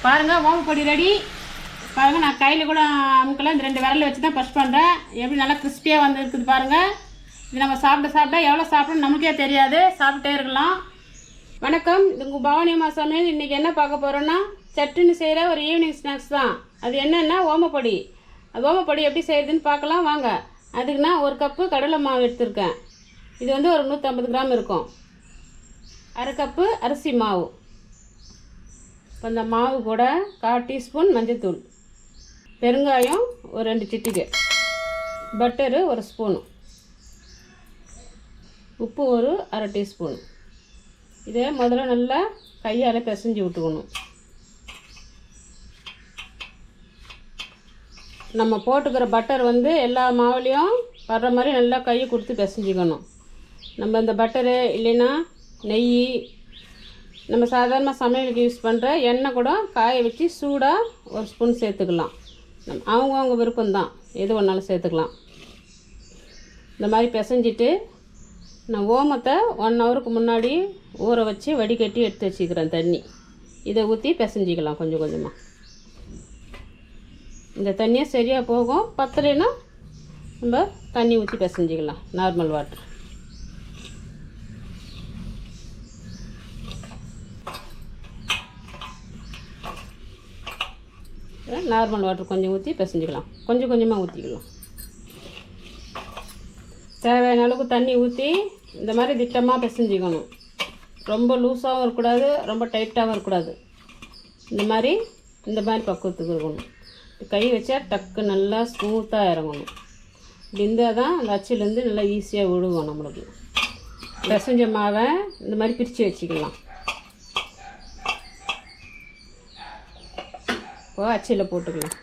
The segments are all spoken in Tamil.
பாருங்கள் ஓமப்பொடி ரெடி. பாருங்கள் நான் கையில் கூட அமுக்கல, இந்த 2 விரலில் வச்சு தான் ப்ரெஷ் பண்ணுறேன். எப்படி நல்லா கிறிஸ்பியாக வந்து இருக்குது பாருங்கள். இது நம்ம சாப்பிட எவ்வளோ சாப்பிடணும் நமக்கே தெரியாது, சாப்பிட்டே இருக்கலாம். வணக்கம், இது உங்கள் பவானி அம்மா சமையல். இன்றைக்கி என்ன பார்க்க போகிறோன்னா சட்டுன்னு செய்கிற ஒரு ஈவினிங் ஸ்நாக்ஸ் தான். அது என்னென்னா ஓமப்பொடி. அது ஓமப்பொடி எப்படி செய்கிறதுன்னு பார்க்கலாம் வாங்க. அதுக்கு நான் 1 கப்பு கடலை மாவு எடுத்திருக்கேன். இது வந்து ஒரு 150 கிராம் இருக்கும். 1/2 கப்பு அரிசி மாவு. இப்போ இந்த மாவு கூட 1/4 டீஸ்பூன் மஞ்சள்தூள், பெருங்காயம் ஒரு 2 சிட்டிகை, பட்டரு 1 ஸ்பூனு, உப்பு ஒரு 1/2 டீஸ்பூன். இதை முதல்ல நல்லா கையால் பிசைஞ்சு விட்டுக்கணும். நம்ம போட்டுக்கிற பட்டர் வந்து எல்லா மாவுலேயும் வர்ற மாதிரி நல்லா கையை கொடுத்து பிசைஞ்சிக்கணும். நம்ம இந்த பட்டரு இல்லைன்னா நெய், நம்ம சாதாரணமாக சமையலுக்கு யூஸ் பண்ணுற எண்ணெய் கூட காய வச்சு சூடாக 1 ஸ்பூன் சேர்த்துக்கலாம். அவங்கவுங்க விருப்பம்தான், எது ஒன்றாலும் சேர்த்துக்கலாம். இந்த மாதிரி பிசைஞ்சிட்டு நான் ஓமத்தை 1 ஹவருக்கு முன்னாடி ஊற வச்சு வடிகட்டி எடுத்து வச்சுக்கிறேன் தண்ணி. இதை ஊற்றி பிசைஞ்சிக்கலாம் கொஞ்சம் கொஞ்சமாக. இந்த தண்ணியை சரியாக போகும். பத்தலைன்னா நம்ம தண்ணி ஊற்றி பிசைஞ்சிக்கலாம், நார்மல் வாட்டர். நார்மல் வாட்டர் கொஞ்சம் ஊற்றி பிசைஞ்சிக்கலாம், கொஞ்சம் கொஞ்சமாக ஊற்றிக்கலாம். தேவையான அளவுக்கு தண்ணி ஊற்றி இந்த மாதிரி திட்டமாக பிசைஞ்சிக்கணும். ரொம்ப லூஸாகவும் இருக்கக்கூடாது, ரொம்ப டைட்டாகவும் இருக்கக்கூடாது. இந்த மாதிரி பக்குவத்துக்கு இருக்கணும். கை வச்சா டக்கு நல்லா ஸ்மூத்தாக இறங்கணும். இப்படி இருந்தால் தான் அந்த அச்சிலேருந்து நல்லா ஈஸியாக விழுவோம் நம்மளுக்கு. பிசைஞ்ச மாவை இந்த மாதிரி பிரித்து வச்சுக்கலாம். இப்போ அச்சியில் போட்டுக்கலாம்.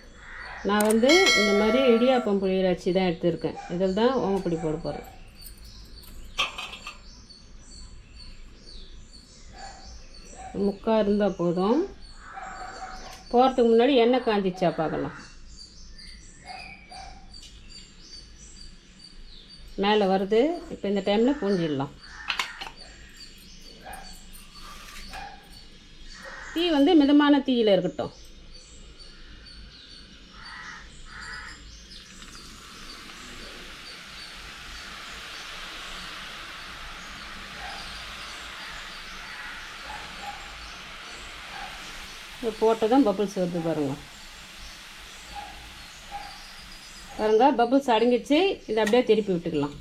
நான் வந்து இந்த மாதிரி இடியாப்பம் புளியிற அச்சி தான் எடுத்துருக்கேன். இதில் தான் ஓமப்பொடி போட போகிறேன். முக்கால் இருந்தால் போதும். போகிறதுக்கு முன்னாடி எண்ணெய் காஞ்சிச்சா பார்க்கலாம். மேலே வருது. இப்போ இந்த டைமில் பூஞ்சிடலாம். தீ வந்து மிதமான தீயில் இருக்கட்டும். போட்டதும் பபுள்ஸ் வருது பாருங்கள். பபுள்ஸ் அடங்கிச்சு. இதை அப்படியே திருப்பி விட்டுக்கலாம்.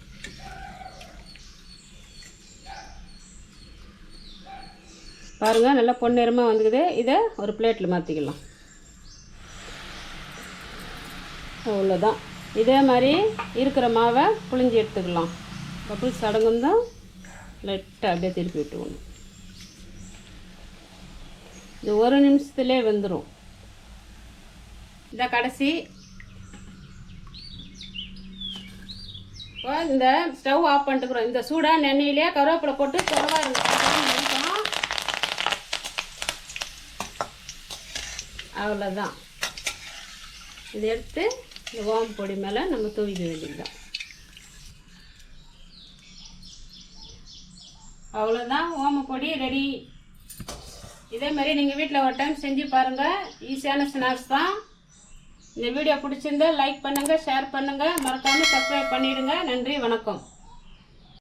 பாருங்கள் நல்லா பொன்னிறமாக வந்துக்குது. இதை ஒரு பிளேட்டில் மாற்றிக்கலாம். அவ்வளோதான். இதே மாதிரி இருக்கிற மாவை புழிஞ்சி எடுத்துக்கலாம். பபுள்ஸ் அடங்கும் தான் லைட்டாக அப்படியே திருப்பி விட்டுக்கணும். இது 1 நிமிஷத்துலேயே வெந்துடும். இந்த கடைசி இப்போ இந்த ஸ்டவ் ஆஃப் பண்ணிட்டுக்கிறோம். இந்த சூடாக எண்ணெயிலே கருவேப்பிலை போட்டு குறவா இருக்கும். அவ்வளோதான். இதை எடுத்து இந்த ஓமப்பொடி மேலே நம்ம தூவிக்க வேண்டியதுதான். அவ்வளோதான், ஓமப்பொடி ரெடி. இதே மாதிரி நீங்கள் வீட்டில் ஒரு டைம் செஞ்சு பாருங்கள். ஈஸியான ஸ்நாக்ஸ் தான். இந்த வீடியோ பிடிச்சிருந்தா லைக் பண்ணுங்கள், ஷேர் பண்ணுங்கள், மறக்காமல் சப்ஸ்கிரைப் பண்ணிடுங்க. நன்றி, வணக்கம்.